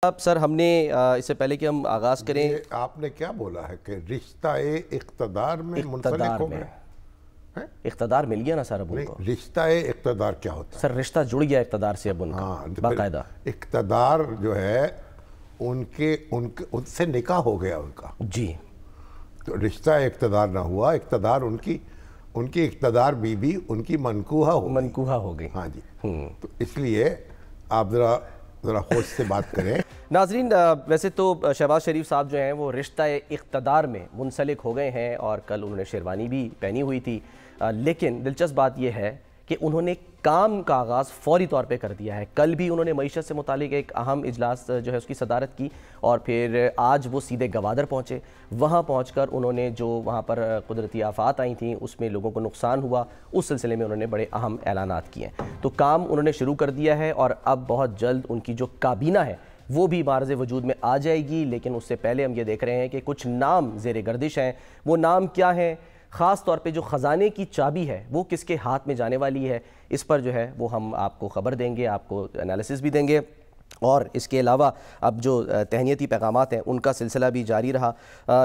اب سر ہم نے اس سے پہلے کہ ہم آغاز کریں، آپ نے کیا بولا ہے کہ رشتہ اقتدار میں منسلک ہو گئے؟ اقتدار مل گیا نا سر اب ان کو۔ رشتہ اقتدار کیا ہوتا ہے؟ سر رشتہ جڑ گیا اقتدار سے اب ان کا باقاعدہ۔ اقتدار جو ہے ان سے نکاح ہو گیا ان کا جی، تو رشتہ اقتدار نہ ہوا، اقتدار ان کی اقتدار بیوی ان کی منکوحہ ہو گئی۔ ہاں جی، تو اس لیے آپ ذرا ہوش سے بات کریں۔ ناظرین، ویسے تو شہباز شریف صاحب جو ہیں وہ رشتہ اقتدار میں منسلک ہو گئے ہیں اور کل انہوں نے شیروانی بھی پہنی ہوئی تھی، لیکن دلچسپ بات یہ ہے کہ انہوں نے کام کا آغاز فوری طور پہ کر دیا ہے۔ کل بھی انہوں نے معیشت سے متعلق ایک اہم اجلاس جو ہے اس کی صدارت کی، اور پھر آج وہ سیدھے گوادر پہنچے۔ وہاں پہنچ کر انہوں نے جو وہاں پر قدرتی آفات آئی تھیں اس میں لوگوں کو نقصان ہوا، اس سلسلے میں انہوں نے بڑے اہم اعلانات کیے ہیں۔ تو کام انہوں نے شروع کر دیا ہے اور اب بہت جلد ان کی جو کابینہ ہے وہ بھی معرض وجود میں آ جائے گی، لیکن اس سے پہلے ہم یہ دیکھ رہے ہیں کہ کچھ نام زیر گردش ہیں۔ وہ نام کیا ہیں؟ خاص طور پہ جو خزانے کی چابی ہے وہ کس کے ہاتھ میں جانے والی ہے، اس پر جو ہے وہ ہم آپ کو خبر دیں گے، آپ کو انالیسس بھی دیں گے، اور اس کے علاوہ اب جو تہنیتی پیغامات ہیں ان کا سلسلہ بھی جاری رہا۔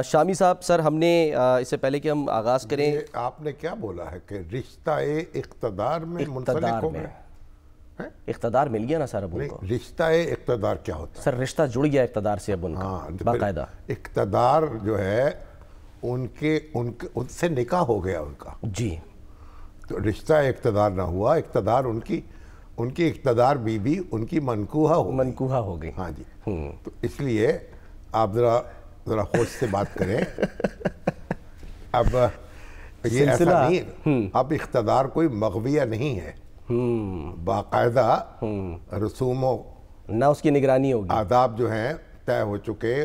شامی صاحب، سر ہم نے اس سے پہلے کہ ہم آغاز کریں، آپ نے کیا بولا ہے کہ رشتہ اقتدار میں منسلک ہو گئے؟ اقتدار مل گیا نا سر اب ان کو۔ رشتہ اقتدار کیا ہوتا ہے؟ سر رشتہ جڑ گیا اقتدار سے اب ان کا باقاعدہ۔ اقتدار جو ہے ان سے نکاح ہو گیا ان کا جی، تو رشتہ اقتدار نہ ہوا، اقتدار ان کی اقتدار بیوی ان کی منکوحہ ہو گئی۔ ہاں جی، تو اس لیے آپ ذرا ہوش سے بات کریں۔ اب یہ ایسا نہیں، اب اقتدار کوئی مغویہ نہیں ہے، باقاعدہ رسوم و نہ اس کی نگرانی ہوگی، آداب جو ہیں طے ہو چکے،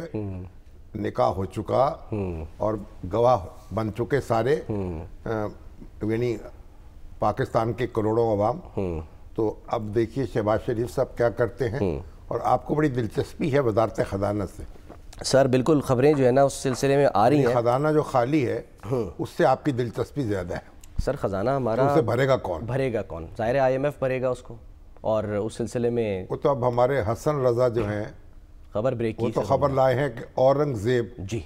نکاح ہو چکا اور گواہ بن چکے سارے، یعنی پاکستان کے کروڑوں عوام۔ تو اب دیکھیے شہباز شریف صاحب کیا کرتے ہیں، اور آپ کو بڑی دلچسپی ہے وزارت خزانہ سے۔ سر بالکل، خبریں جو ہے نا اس سلسلے میں آ رہی ہیں۔ خزانہ جو خالی ہے اس سے آپ کی دلچسپی زیادہ ہے۔ سر خزانہ ہمارا اسے بھرے گا کون؟ ظاہر ہے IMF بھرے گا اس کو، اور اس سلسلے میں وہ تو اب ہمارے حسن رضا جو ہیں خبر بریک کی، وہ تو خبر لائے ہیں کہ اورنگزیب جی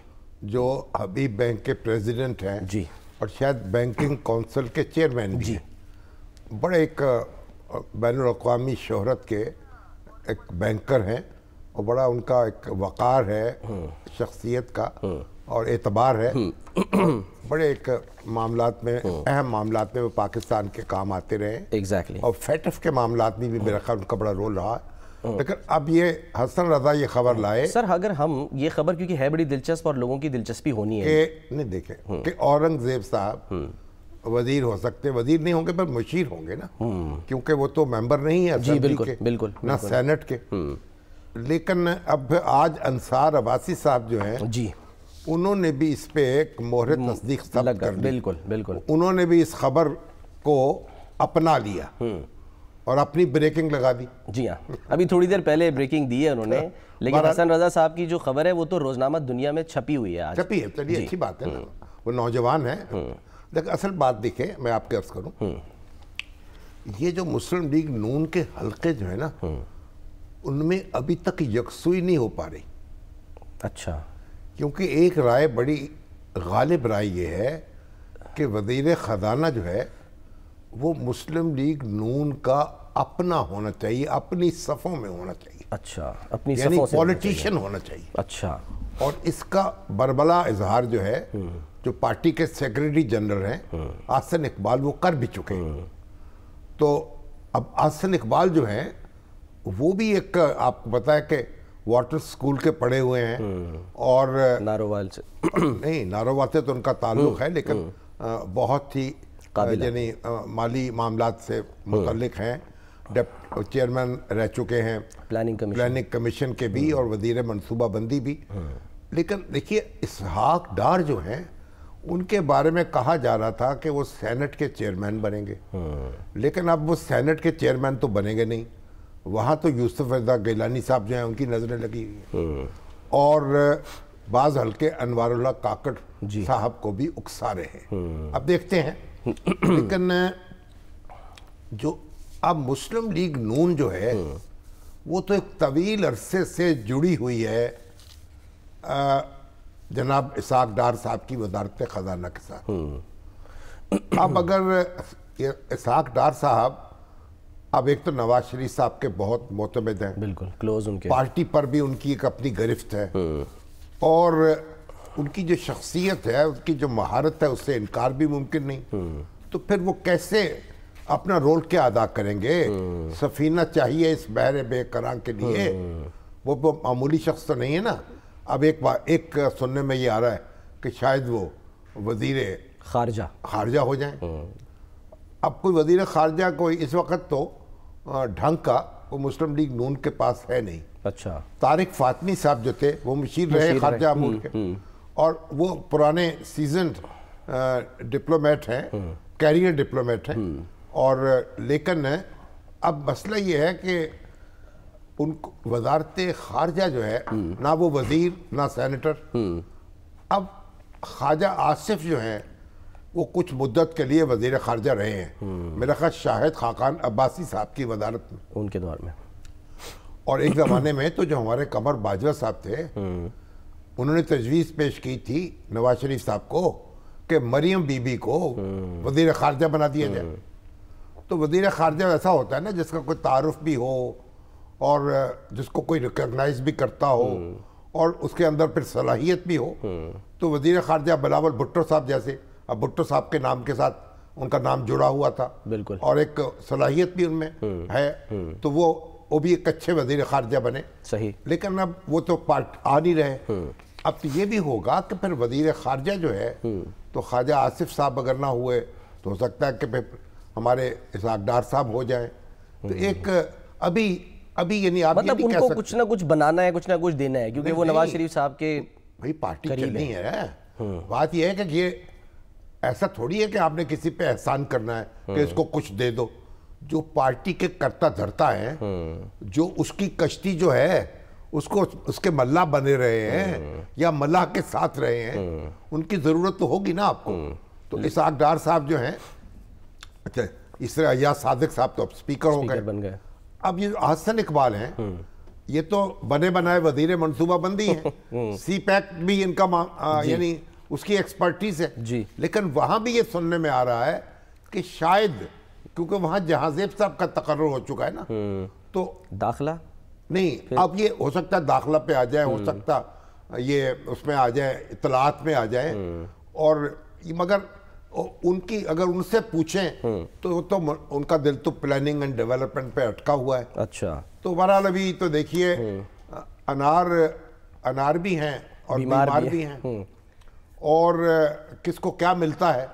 جو حبیب بینک کے پریزیڈنٹ ہیں جی، اور شاید بینکنگ کونسل کے چیئرمین بھی ہیں، بڑے ایک بین الاقوامی شہرت کے ایک بینکر ہیں، اور بڑا ان کا ایک وقار ہے شخصیت کا اور اعتبار ہے، بڑے ایک معاملات میں، اہم معاملات میں وہ پاکستان کے کام آتے رہے، ایگزیکٹلی، اور فیٹف کے معاملات میں بھی میرا خیال ان کا بڑا رول رہا ہے۔ لیکن اب یہ حسن رضا یہ خبر لائے، سر اگر ہم یہ خبر کیونکہ ہے بڑی دلچسپ اور لوگوں کی دلچسپی ہونی ہے کہ نہیں دیکھیں کہ اورنگزیب صاحب وزیر ہو سکتے، وزیر نہیں ہوں گے پر مشیر ہوں گے نا، کیونکہ وہ تو ممبر نہیں ہے اسمبلی کے، نہ سینٹ کے۔ لیکن اب آج انصار عباسی صاحب جو ہیں جی، انہوں نے بھی اس پہ ایک مہر تصدیق ثبت کر دی، بالکل، انہوں نے بھی اس خبر کو اپنا لیا اور اپنی بریکنگ لگا دی۔ جی ہاں، ابھی تھوڑی دیر پہلے بریکنگ دی ہے انہوں نے، لیکن حسن رضا صاحب کی جو خبر ہے وہ تو روزنامہ دنیا میں چھپی ہوئی ہے آج۔ چھپی ہے، چلیے اچھی بات ہے نا، وہ نوجوان ہیں۔ لیکن اصل بات دیکھیں، میں آپ کے عرض کروں، یہ جو مسلم لیگ نون کے حلقے جو ہیں نا، ان میں ابھی تک یکسوئی نہیں ہو پا رہی۔ اچھا، کیونکہ ایک رائے، بڑی غالب رائے یہ ہے کہ وزیر خزانہ جو ہے وہ مسلم لیگ نون کا اپنا ہونا چاہیے، اپنی صفوں میں ہونا چاہیے، اچھا، اپنی یعنی صفوں سے پولیٹیشین ہونا چاہیے۔ اچھا، اور اس کا بربلا اظہار جو ہے، جو پارٹی کے سیکریٹری جنرل ہیں احسن اقبال، وہ کر بھی چکے ہیں۔ تو اب احسن اقبال جو ہیں وہ بھی ایک، آپ کو پتا ہے کہ واٹر سکول کے پڑھے ہوئے ہیں، اور نارووال سے نہیں، نارووال سے تو ان کا تعلق ہے، لیکن بہت ہی یعنی مالی معاملات سے متعلق ہیں، چیئرمین رہ چکے ہیں پلاننگ کمیشن کے بھی، اور وزیر منصوبہ بندی بھی۔ لیکن دیکھیے اسحاق ڈار جو ہیں ان کے بارے میں کہا جا رہا تھا کہ وہ سینٹ کے چیئرمین بنیں گے، لیکن اب وہ سینٹ کے چیئرمین تو بنیں گے نہیں، وہاں تو یوسف رضا گیلانی صاحب جو ہیں ان کی نظریں لگی ہوئی ہیں، اور بعض حلقے انوار اللہ کاکڑ صاحب کو بھی اکسا رہے ہیں۔ اب دیکھتے ہیں، لیکن جو اب مسلم لیگ نون جو ہے وہ تو ایک طویل عرصے سے جڑی ہوئی ہے جناب اسحاق ڈار صاحب کی وزارت خزانہ کے ساتھ. اب اگر اسحاق ڈار صاحب اب ایک تو نواز شریف صاحب کے بہت معتمد ہیں, بالکل کلوز ان کے, پارٹی پر بھی ان کی ایک اپنی گرفت ہے, اور ان کی جو شخصیت ہے, ان کی جو مہارت ہے, اس سے انکار بھی ممکن نہیں. تو پھر وہ کیسے اپنا رول کیا ادا کریں گے؟ سفینہ چاہیے اس بحر بے قرار کے لیے, وہ معمولی شخص تو نہیں ہے نا. اب ایک سننے میں یہ آ رہا ہے کہ شاید وہ وزیر خارجہ ہو جائیں. اب کوئی وزیر خارجہ کوئی اس وقت تو ڈھنگ کا وہ مسلم لیگ نون کے پاس ہے نہیں. اچھا, طارق فاطمی صاحب جو تھے وہ مشیر رہے خارجہ امور کے, اور وہ پرانے سیزنڈ ڈپلومیٹ ہیں, کیریئر ڈپلومیٹ ہیں. اور لیکن اب مسئلہ یہ ہے کہ ان کو وزارت خارجہ جو ہے, نہ وہ وزیر نہ سینیٹر. اب خواجہ آصف جو ہیں وہ کچھ مدت کے لیے وزیر خارجہ رہے ہیں, میرا خیال شاہد خاقان عباسی صاحب کی وزارت میں, ان کے دور میں. اور ایک زمانے میں تو جو ہمارے قمر باجوہ صاحب تھے, انہوں نے تجویز پیش کی تھی نواز شریف صاحب کو کہ مریم بی بی کو وزیر خارجہ بنا دیا جائے. تو وزیر خارجہ ایسا ہوتا ہے نا جس کا کوئی تعارف بھی ہو اور جس کو کوئی ریکگنائز بھی کرتا ہو اور اس کے اندر پھر صلاحیت بھی ہو. تو وزیر خارجہ بلاول بھٹو صاحب جیسے, اب بھٹو صاحب کے نام کے ساتھ ان کا نام جڑا ہوا تھا, بالکل, اور ایک صلاحیت بھی ان میں ہے, تو وہ بھی ایک اچھے وزیر خارجہ بنے. صحیح. لیکن اب وہ تو آ نہیں رہے. اب تو یہ بھی ہوگا کہ پھر وزیر خارجہ جو ہے تو خواجہ آصف صاحب اگر نہ ہوئے تو ہو سکتا ہے کہ پھر ہمارے اسحاق ڈار صاحب ہو جائیں. تو ایک ابھی یعنی آپ مطلب ان کو کچھ نہ کچھ بنانا ہے, کچھ نہ کچھ دینا ہے, کیونکہ وہ نواز شریف صاحب کے بھائی پارٹی چلنی ہے. بات یہ ہے کہ یہ ایسا تھوڑی ہے کہ آپ نے کسی پہ احسان کرنا ہے کہ اس کو کچھ دے دو. جو پارٹی کے کرتا دھرتا ہے, جو اس کی کشتی جو ہے اس کے ملاح بنے رہے ہیں یا ملاح کے ساتھ رہے ہیں, ان کی ضرورت تو ہوگی نا آپ کو. تو اسحاق ڈار صاحب جو ہیں, اچھا اس طرح ایاز صادق صاحب تو اب سپیکر ہو گئے. اب یہ حسن اقبال ہیں, یہ تو بنے بنائے وزیر منصوبہ بندی ہیں, سی پیک بھی ان کا یعنی اس کی ایکسپرٹیز ہے. لیکن وہاں بھی یہ سننے میں آ رہا ہے کہ شاید کیونکہ وہاں جہازیب صاحب کا تقرر ہو چکا ہے نا, تو داخلہ نہیں, اب یہ ہو سکتا ہے داخلہ پہ آ جائے, ہو سکتا یہ اس میں آ جائے, اطلاعات میں آ جائے. اور مگر ان کی اگر ان سے پوچھیں تو ان کا دل تو پلاننگ اینڈ ڈیولپمنٹ پہ اٹکا ہوا ہے. اچھا, تو بہرحال ابھی تو دیکھیے انار بھی ہیں اور بیمار بھی ہیں, اور کس کو کیا ملتا ہے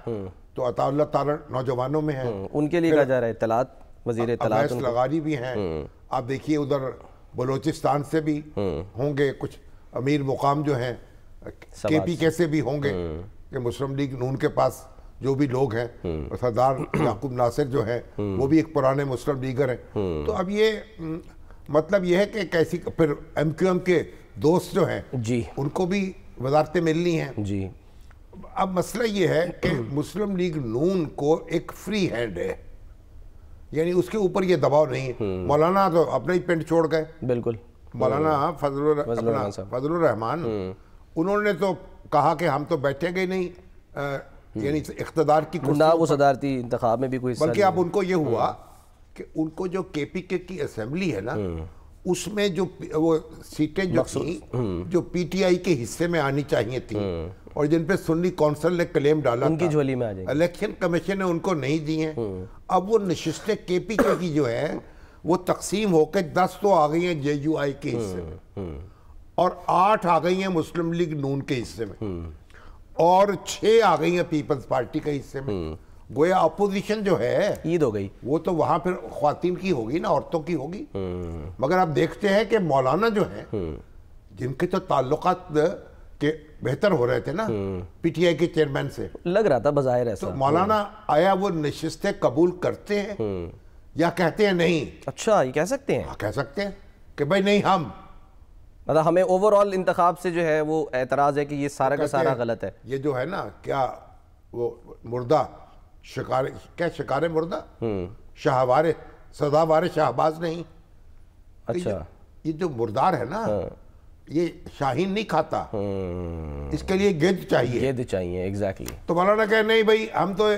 تو عطا اللہ تعالی نوجوانوں میں ہے. ان کے لیے کہا جا رہا ہے اطلاعات, وزیر اطلاعات اویس لغاری بھی ہیں. آپ دیکھیے ادھر بلوچستان سے بھی ہوں گے کچھ امیر مقام جو ہیں, کے پی کے سے بھی ہوں گے, کہ مسلم لیگ نون کے پاس جو بھی لوگ ہیں, سردار یعقوب ناصر جو ہیں وہ بھی ایک پرانے مسلم لیگر ہیں. تو اب یہ مطلب یہ ہے کہ کیسی پھر ایم کیو ایم کے دوست جو ہیں ان کو بھی وزارتیں ملنی ہیں. اب مسئلہ یہ ہے کہ مسلم لیگ نون کو ایک فری ہینڈ ہے, یعنی اس کے اوپر یہ دباؤ نہیں ہے. مولانا تو اپنا ہی پینٹ چھوڑ گئے, بالکل, مولانا فضل الرحمان, انہوں نے تو کہا کہ ہم تو بیٹھیں گے نہیں, یعنی اقتدار کی نہ وہ صدارتی انتخاب میں بھی کوئی, بلکہ اب ان کو یہ ہوا کہ ان کو جو کے پی کے کی اسمبلی ہے نا, اس میں جو وہ سیٹیں جو تھیں جو پی ٹی آئی کے حصے میں آنی چاہیے تھیں اور جن پہ سنی کونسل نے کلیم ڈالا ان کی جھولی میں آ جائیں, الیکشن کمیشن نے ان کو نہیں دی ہیں. اب وہ نشستیں کے پی کے کی جو ہے وہ تقسیم ہو کے 10 تو آ گئی ہیں جے یو آئی کے حصے میں, اور 8 آ گئی ہیں مسلم لیگ نون کے حصے میں, اور 6 آ گئی ہیں پیپلز پارٹی کے حصے میں. گویا اپوزیشن جو ہے عید ہو گئی, وہ تو وہاں پھر خواتین کی ہوگی نا, عورتوں کی ہوگی. مگر آپ دیکھتے ہیں کہ مولانا جو ہیں جن کے تو تعلقات کے بہتر ہو رہے تھے نا پی ٹی آئی کے چیئرمین سے, لگ رہا تھا بظاہر ایسا, تو مولانا آیا وہ نشستیں قبول کرتے ہیں یا کہتے ہیں نہیں؟ اچھا, یہ کہہ سکتے ہیں؟ ہاں کہہ سکتے ہیں کہ بھائی نہیں, ہم مطلب ہمیں اوورآل انتخاب سے جو ہے وہ اعتراض ہے کہ یہ سارا کا سارا غلط ہے. یہ جو ہے نا کیا وہ مردہ شکار مردہ شاہوار سزاوار شہباز نہیں, اچھا یہ جو مردار ہے نا یہ شاہین نہیں کھاتا، اس کے لیے گدھ چاہیے، گدھ چاہیے، ایگزیکٹلی. تو مولانا کہے نہیں بھائی ہم تو